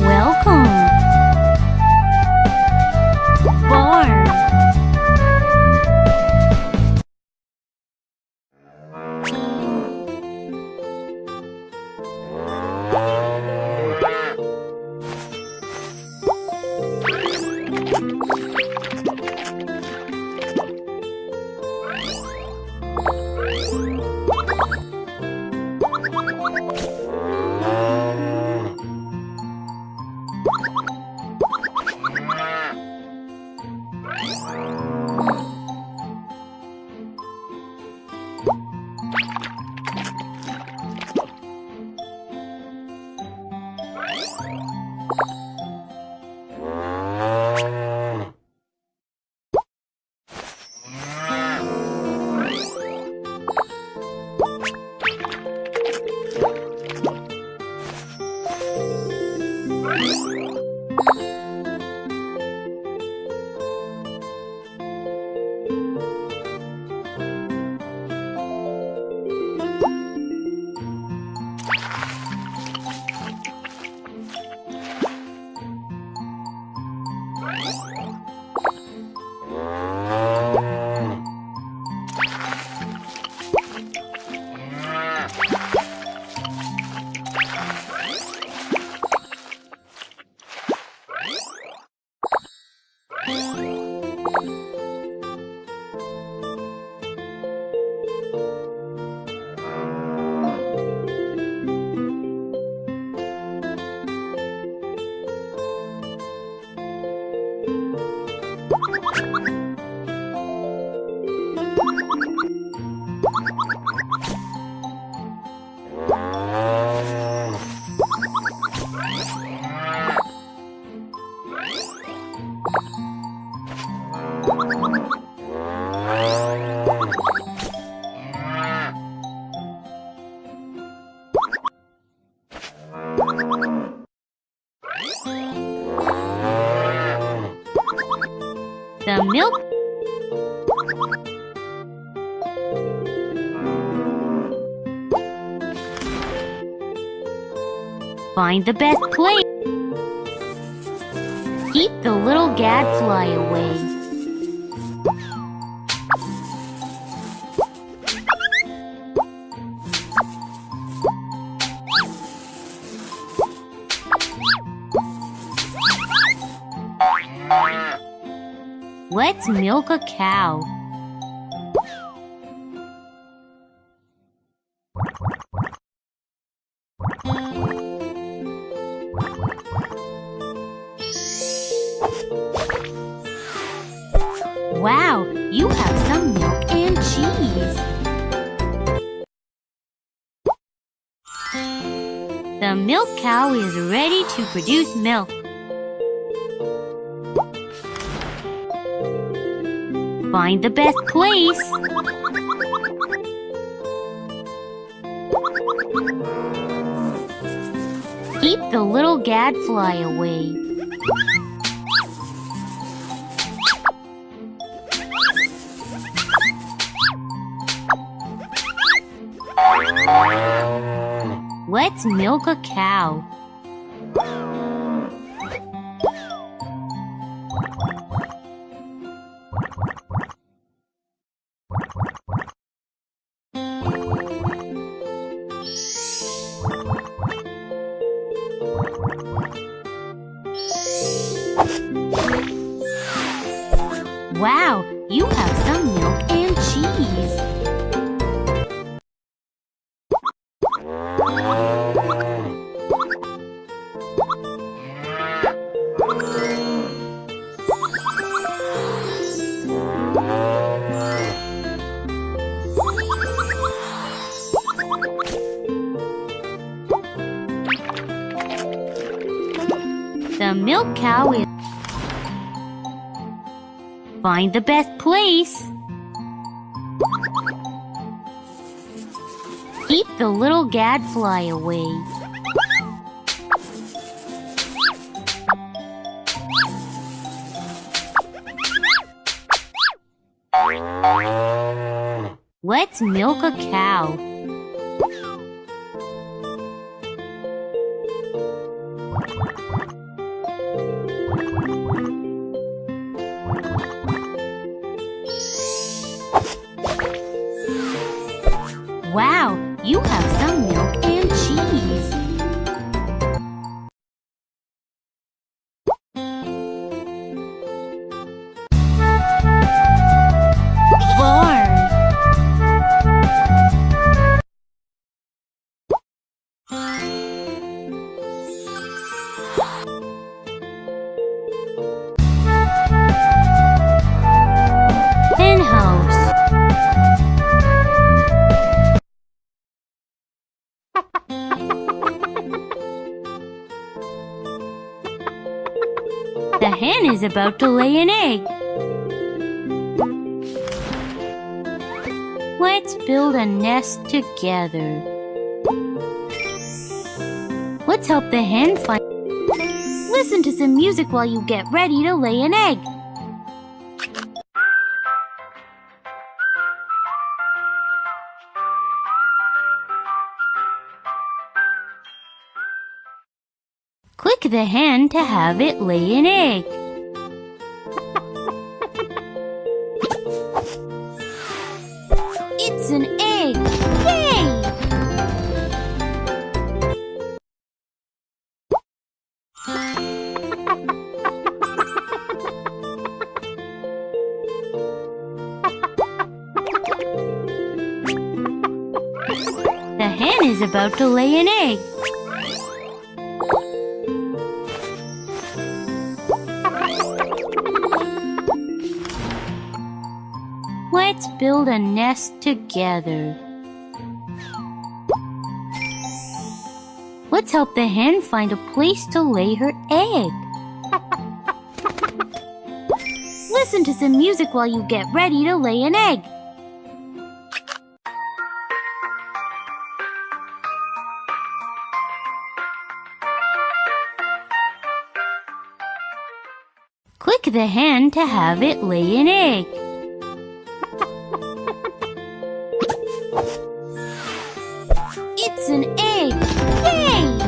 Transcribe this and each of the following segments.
Welcome. Barn. The milk. Find the best place. Keep the little gadfly away. Let's milk a cow. Wow, you have some milk and cheese. The milk cow is ready to produce milk. Find the best place. Keep the little gadfly away. Let's milk a cow. Wow, you have some milk and cheese. The milk cow is... Find the best place. Keep the little gadfly away. Let's milk a cow. milk and cheese. Barn. Hen house. The hen is about to lay an egg. Let's build a nest together. Let's help the hen find. Listen to some music while you get ready to lay an egg. Click the hen to have it lay an egg. It's an egg! Yay! The hen is about to lay an egg. Let's build a nest together. Let's help the hen find a place to lay her egg. Listen to some music while you get ready to lay an egg. Click the hen to have it lay an egg. It's an egg! Yay!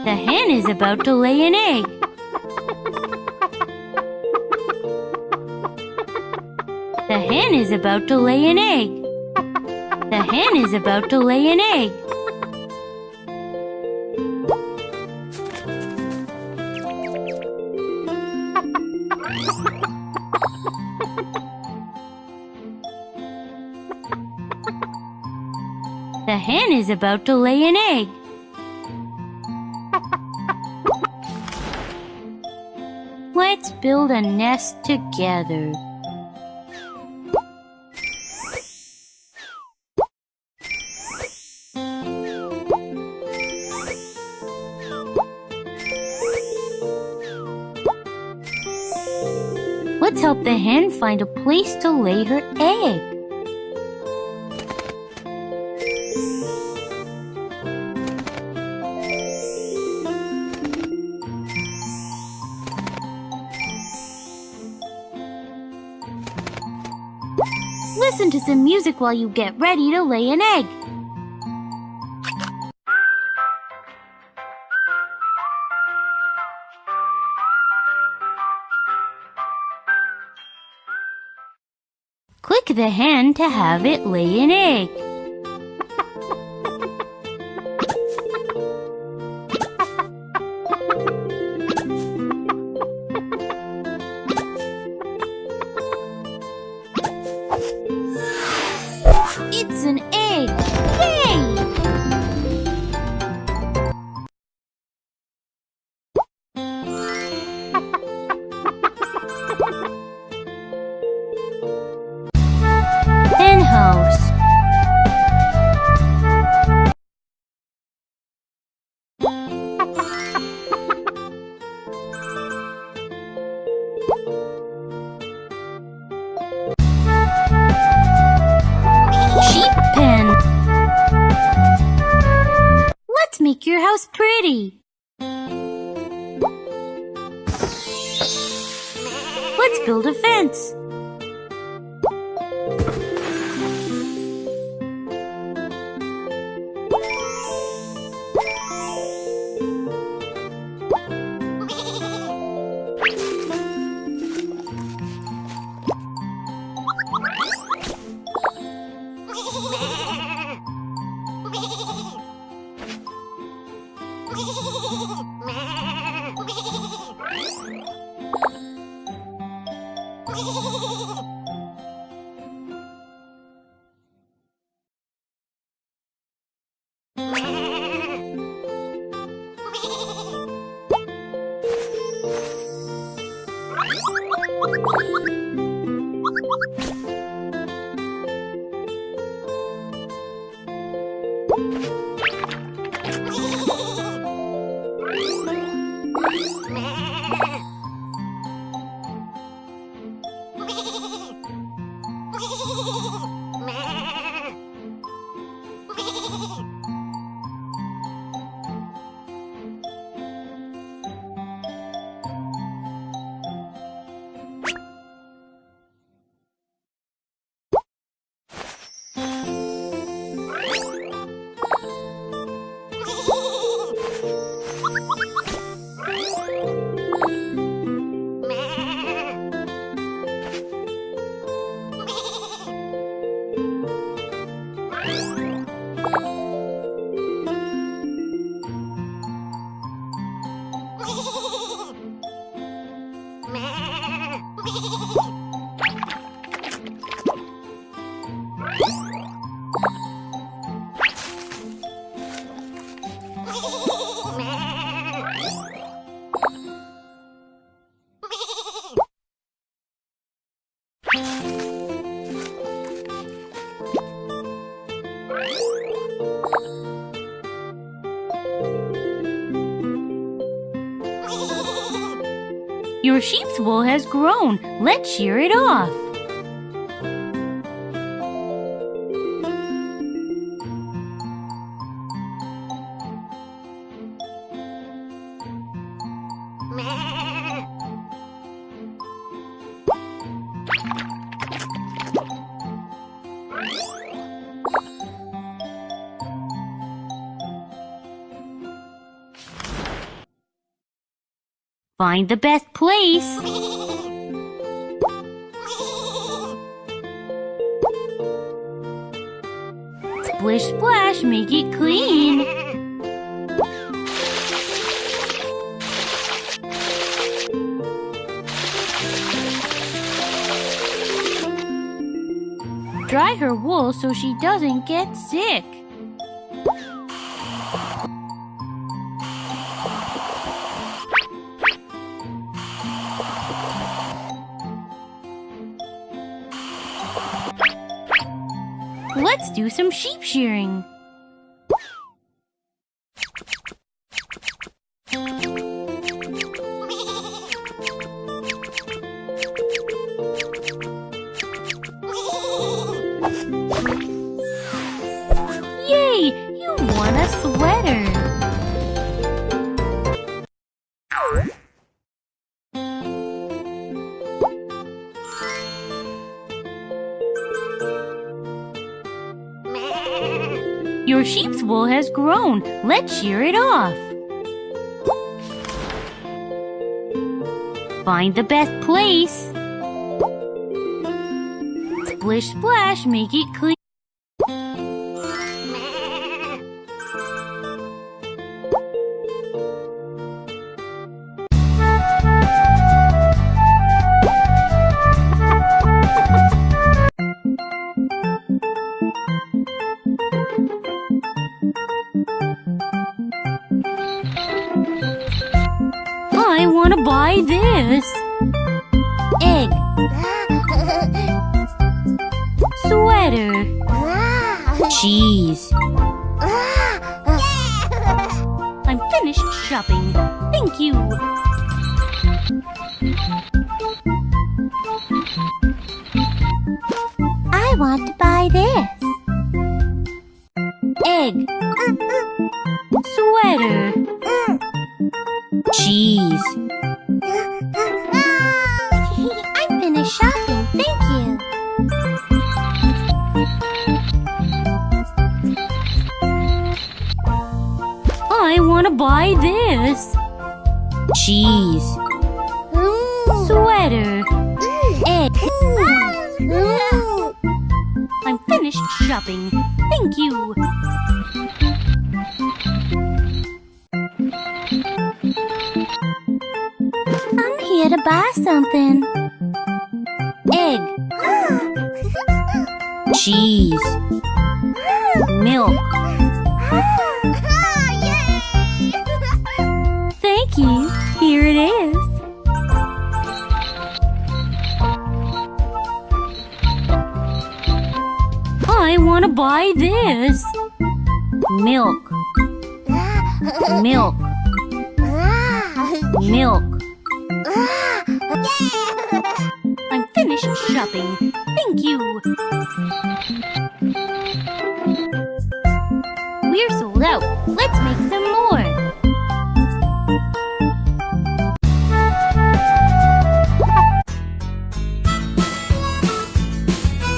The hen is about to lay an egg. The hen is about to lay an egg. The hen is about to lay an egg. The hen is about to lay an egg. Let's build a nest together. Let's help the hen find a place to lay her egg. Listen to some music while you get ready to lay an egg. Click the hen to have it lay an egg. It's an egg! Yay! Hen house. Sheep pen. Let's make your house pretty. Let's build a fence. Your sheep's wool has grown. Let's shear it off. Find the best place. Splish splash, make it clean. Dry her wool so she doesn't get sick. Let's do some sheep shearing. Yay! You won a sweater! Your sheep's wool has grown. Let's shear it off. Find the best place. Splish splash, make it clean. I want to buy this. Egg. Sweater. Cheese. I'm finished shopping. Thank you. I want to buy this. Egg. Sweater. Cheese. I'm finished shopping. Thank you. I want to buy this. Cheese. Sweater. Egg. I'm finished shopping. Thank you. I'm here to buy something. Egg. Cheese. Milk. Thank you. Here it is. I want to buy this. Milk. Milk. Milk. I'm finished shopping. Thank you. We're sold out. Let's make some more.